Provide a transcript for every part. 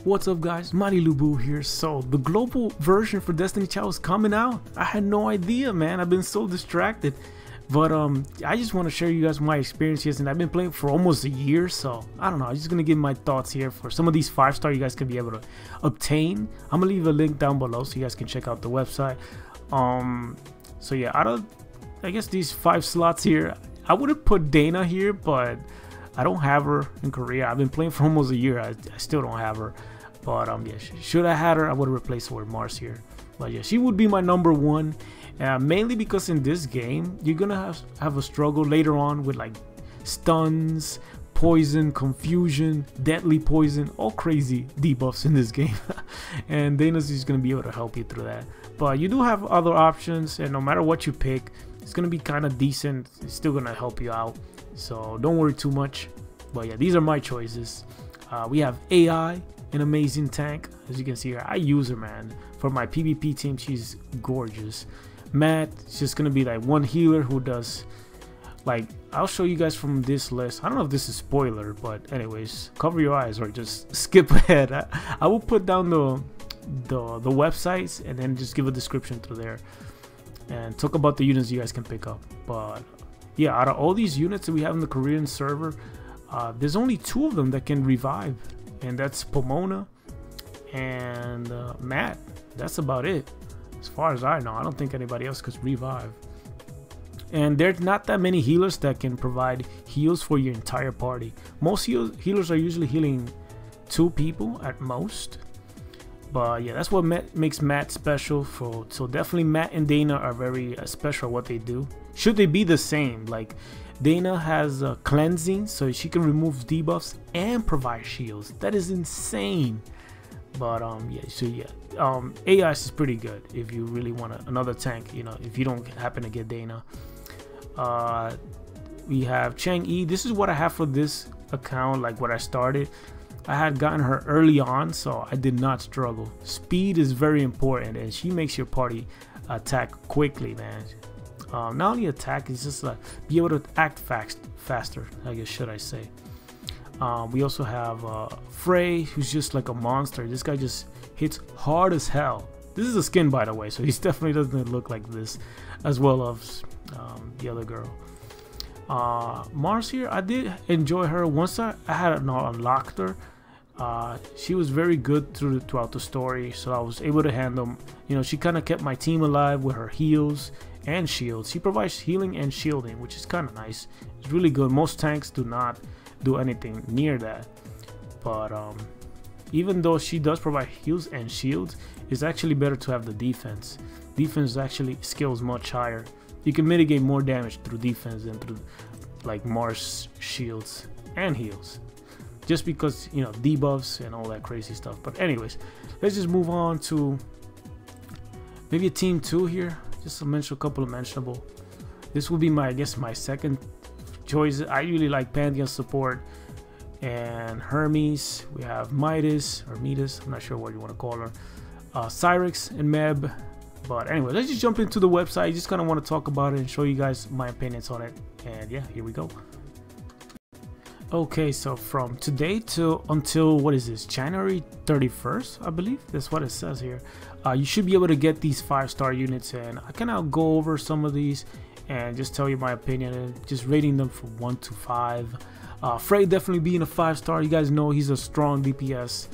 What's up guys, Mighty LuBu here. So the global version for Destiny Child is coming out. I had no idea, man. I've been so distracted. But I just want to share you guys my experiences, and I've been playing for almost a year, so I don't know. I'm just gonna give my thoughts here for some of these 5-star you guys can be able to obtain. I'm gonna leave a link down below so you guys can check out the website. So yeah, out of I guess these 5 slots here, I would have put Dana here, but I don't have her in Korea. I've been playing for almost a year. I still don't have her. But yeah, should I had her, I would have replaced her with Mars here. But yeah, she would be my #1, mainly because in this game you're gonna have a struggle later on with like stuns, poison, confusion, deadly poison, all crazy debuffs in this game. And Dana's just gonna be able to help you through that. But you do have other options, and no matter what you pick, it's gonna be kind of decent. It's still gonna help you out, so don't worry too much. But yeah, these are my choices. We have AI, an amazing tank. As you can see here, I use her, man. For my PvP team, she's gorgeous. Matt, it's just gonna be like one healer who does, like, I'll show you guys from this list. I don't know if this is spoiler, but anyways, cover your eyes or just skip ahead. I will put down the websites and then just give a description through there and talk about the units you guys can pick up. But yeah, out of all these units that we have in the Korean server, there's only 2 of them that can revive, and that's Pomona and Matt. That's about it as far as I know. I don't think anybody else could revive, and there's not that many healers that can provide heals for your entire party. Most healers are usually healing 2 people at most. But yeah, that's what makes Matt special. So definitely Matt and Dana are very special at what they do. Should they be the same? Like, Dana has cleansing, so she can remove debuffs and provide shields. That is insane. But yeah, so yeah, AIS is pretty good if you really want another tank. You know, if you don't happen to get Dana. We have Chang'e. This is what I have for this account. Like when I started, I had gotten her early on, so I did not struggle. Speed is very important, and she makes your party attack quickly, man. Not only attack, it's just be able to act faster, I guess should I say. We also have Frey, who's just like a monster. This guy just hits hard as hell. This is a skin, by the way, so he definitely doesn't look like this, as well as the other girl. Mars here, I did enjoy her. Once I had unlocked her, she was very good throughout the story, so I was able to handle, you know, she kind of kept my team alive with her heals and shields. She provides healing and shielding, which is kind of nice. It's really good. Most tanks do not do anything near that, but even though she does provide heals and shields, it's actually better to have the defense. Defense actually scales much higher. You can mitigate more damage through defense than through like Mars shields and heals, just because, you know, debuffs and all that crazy stuff. But anyways, let's just move on to maybe a team 2 here, just to mention a couple of mentionable. This would be my, I guess, my second choice. I really like Pantheon support and Hermes. We have Midas or Midas, I'm not sure what you want to call her, Cyrix and Meb. But anyway, let's just jump into the website. I just kind of want to talk about it and show you guys my opinions on it. And yeah, here we go. Okay, so from today until what is this, January 31st, I believe that's what it says here. You should be able to get these 5-star units, and I kind of go over some of these and just tell you my opinion and just rating them from 1 to 5. Frey definitely being a 5-star. You guys know he's a strong DPS.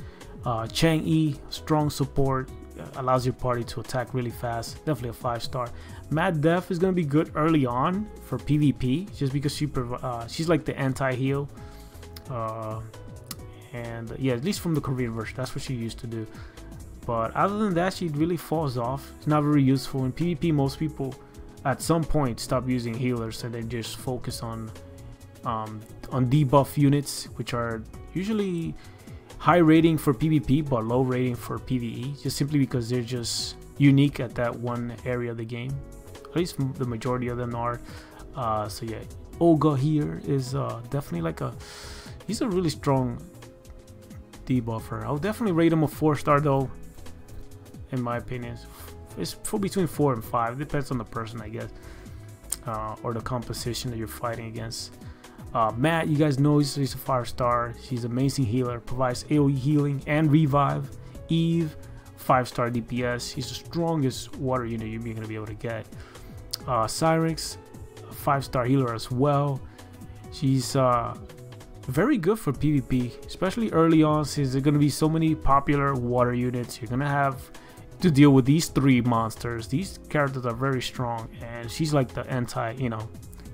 Chang'e, strong support, allows your party to attack really fast. Definitely a 5-star. Mad Def is gonna be good early on for PvP, just because she's like the anti-heal. And yeah, at least from the Korean version, that's what she used to do. But other than that, she really falls off. It's not very useful in PvP. Most people at some point stop using healers and then just focus on debuff units, which are usually high rating for PvP but low rating for PvE, just simply because they're just unique at that one area of the game. At least the majority of them are. So yeah, Olga here is definitely like he's a really strong debuffer. I'll definitely rate him a 4-star though, in my opinion. It's for between 4 and 5, depends on the person, I guess, or the composition that you're fighting against. Matt, you guys know he's a 5-star. She's an amazing healer, provides AoE healing and revive. Eve, 5-star DPS. She's the strongest water unit you're going to be able to get. Cyrix, a 5-star healer as well. She's very good for PvP, especially early on, since there's going to be so many popular water units. You're going to have to deal with these 3 monsters. These characters are very strong, and she's like the anti,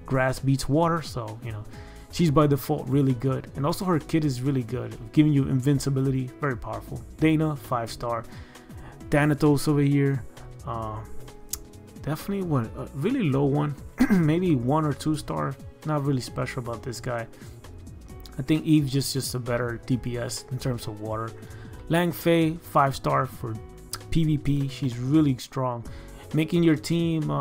grass beats water, so she's by default really good. And also her kit is really good, giving you invincibility, very powerful. Dana, 5-star. Thanatos over here, definitely a really low one, maybe 1 or 2-star. Not really special about this guy. I think Eve's just a better DPS in terms of water. Lang Fei, 5-star for PvP. She's really strong, making your team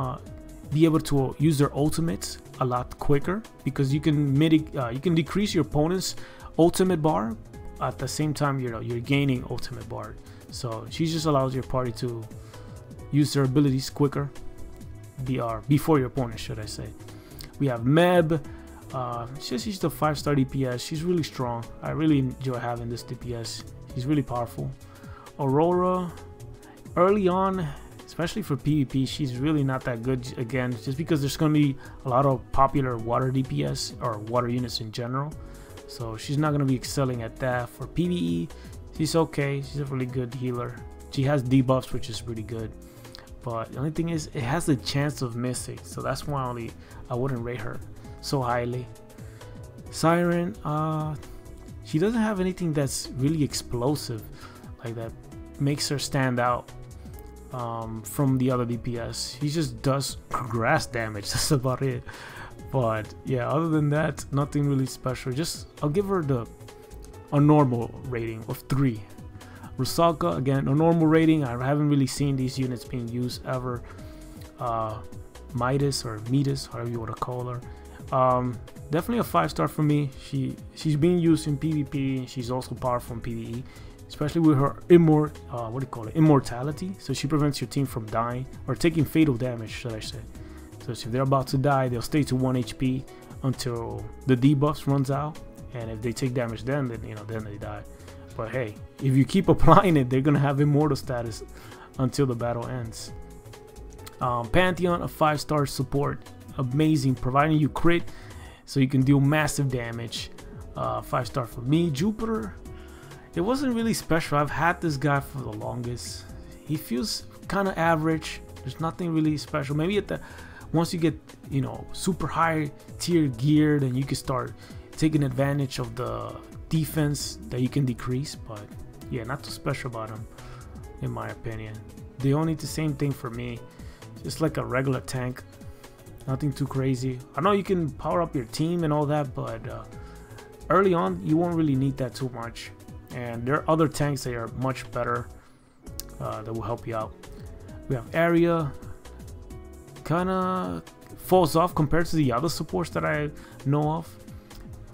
be able to use their ultimates a lot quicker, because you can decrease your opponent's ultimate bar at the same time you're gaining ultimate bar. So she just allows your party to use their abilities quicker, before your opponent, should I say. We have Meb. She's the 5-star DPS. She's really strong. I really enjoy having this DPS. She's really powerful. Aurora, early on, especially for PvP, she's really not that good, again, just because there's going to be a lot of popular water DPS or water units in general. So she's not going to be excelling at that. For PvE, she's okay. She's a really good healer. She has debuffs, which is really good. But the only thing is, it has the chance of missing. So that's why I wouldn't rate her so highly. Siren, she doesn't have anything that's really explosive, like that makes her stand out from the other DPS. He just does grass damage, that's about it. But yeah, other than that, nothing really special. I'll give her a normal rating of 3. Rusalka, again, a normal rating. I haven't really seen these units being used ever. Midas, however you want to call her. Definitely a 5-star for me. She's being used in PvP. She's also powerful in PvE, especially with her immortality. So she prevents your team from dying or taking fatal damage, should I say. So if they're about to die, they'll stay to 1 HP until the debuffs runs out, and if they take damage then they die. But hey, if you keep applying it, they're gonna have immortal status until the battle ends. Pantheon, a 5-star support, amazing, providing you crit, so you can deal massive damage. 5-star for me. Jupiter, it wasn't really special. I've had this guy for the longest. He feels kind of average. There's nothing really special. Maybe once you get super high tier gear, then you can start taking advantage of the defense that you can decrease. But yeah, not too special about him in my opinion. They all need the same thing for me, just like a regular tank, nothing too crazy. I know you can power up your team and all that, but early on you won't really need that too much, and there are other tanks that are much better that will help you out. We have Area, kind of falls off compared to the other supports that I know of,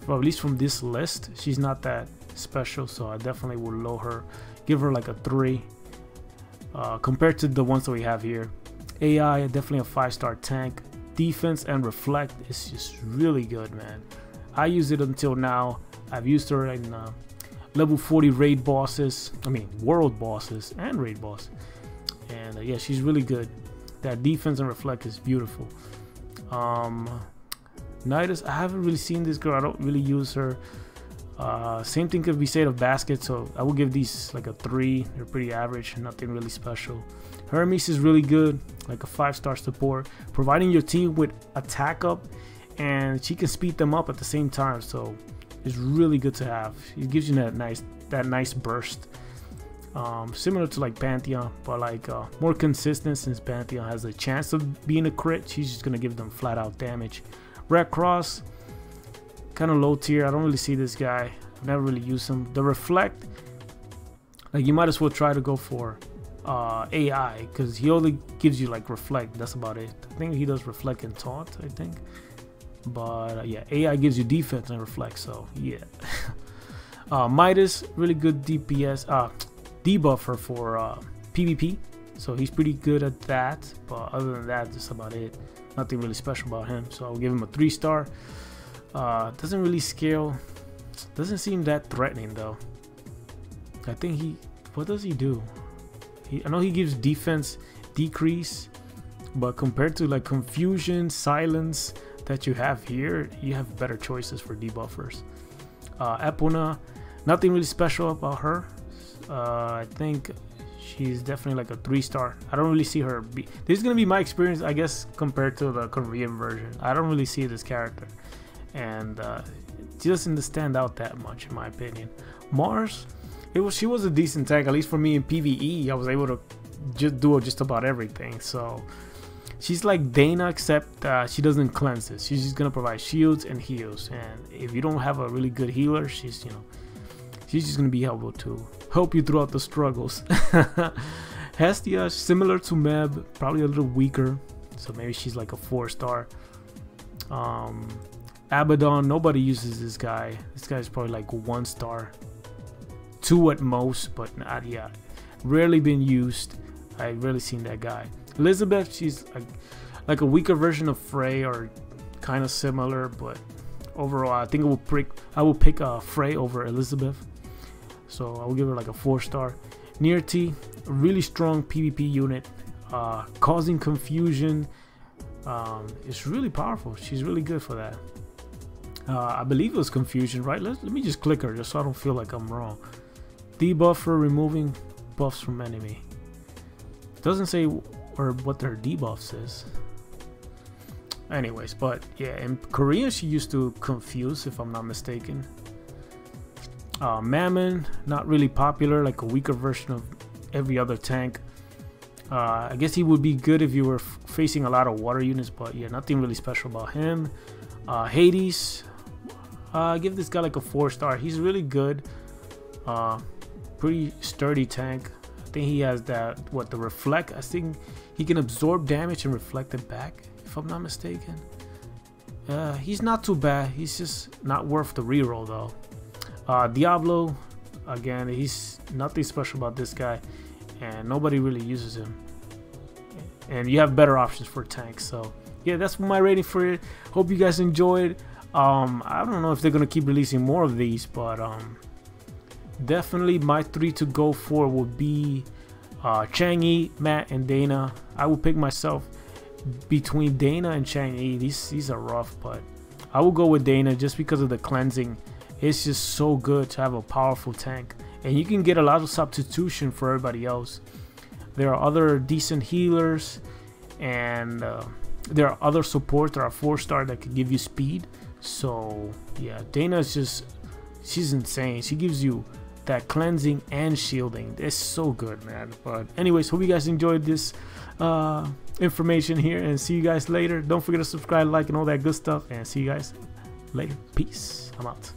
or at least from this list. She's not that special, so I definitely will give her like a 3 compared to the ones that we have here. AI, definitely a 5-star tank. Defense and reflect is just really good, man. I use it until now. I've used her in level 40 raid bosses, world bosses and raid boss, and yeah, she's really good. That defense and reflect is beautiful. Nidus, I haven't really seen this girl. I don't really use her. Same thing could be said of Basket, so I will give these like a 3. They're pretty average, nothing really special. Hermes is really good, like a 5-star support, providing your team with attack up, and she can speed them up at the same time, so it's really good to have. It gives you that nice burst, similar to like Pantheon, but like more consistent, since Pantheon has a chance of being a crit. She's just gonna give them flat out damage. Red Cross, kind of low tier. I don't really see this guy. I've never really used him. The reflect, like you might as well try to go for AI, because he only gives you like reflect. That's about it. I think he does reflect and taunt, I think. But yeah, AI gives you defense and reflect, so yeah. Midas, really good DPS, debuffer for PvP, so he's pretty good at that. But other than that, that's about it. Nothing really special about him, so I'll give him a 3-star. Doesn't really scale. Doesn't seem that threatening though. I think what does he do? I know he gives defense decrease, but compared to like confusion, silence that you have here, you have better choices for debuffers. Epona, nothing really special about her. I think she's definitely like a 3-star. I don't really see her this is gonna be my experience, I guess, compared to the Korean version. I don't really see this character, and she doesn't stand out that much in my opinion. Mars, she was a decent tank, at least for me in PvE. I was able to just do just about everything. So she's like Dana, except she doesn't cleanse this. She's just gonna provide shields and heals, and if you don't have a really good healer, she's just gonna be able to help you throughout the struggles. Hestia, similar to Meb, probably a little weaker, so maybe she's like a 4-star. Abaddon, nobody uses this guy. This guy's probably like 1-star, 2 at most, but not yet. Rarely been used. I've rarely seen that guy. Elizabeth, she's like a weaker version of Frey, or kind of similar, but overall I think I will pick Frey over Elizabeth, so I will give her like a 4-star. Nearty, a really strong PvP unit, causing confusion. It's really powerful. She's really good for that. I believe it was confusion, right? Let me just click her just so I don't feel like I'm wrong. Debuffer, removing buffs from enemy. Doesn't say what their debuffs is. Anyways, but yeah, in Korean she used to confuse, if I'm not mistaken. Mammon, not really popular, like a weaker version of every other tank. I guess he would be good if you were facing a lot of water units, but yeah, nothing really special about him. Hades, give this guy like a 4-star. He's really good, pretty sturdy tank. I think he has that, the reflect. I think he can absorb damage and reflect it back, if I'm not mistaken. He's not too bad. He's just not worth the reroll though. Diablo, again, he's nothing special about this guy, and nobody really uses him, and you have better options for tanks. So yeah, that's my rating for it. Hope you guys enjoyed. I don't know if they're gonna keep releasing more of these, but definitely my 3 to go for would be Chang'e, Matt, and Dana. I will pick myself between Dana and Chang'e. These are rough, but I will go with Dana just because of the cleansing. It's just so good to have a powerful tank, and you can get a lot of substitution for everybody else. There are other decent healers, and there are other supports that are 4-star that can give you speed. So yeah, Dana is just, she's insane. She gives you that cleansing and shielding. It's so good, man. But anyways, hope you guys enjoyed this information here, and see you guys later. Don't forget to subscribe, like, and all that good stuff, and see you guys later. Peace. I'm out.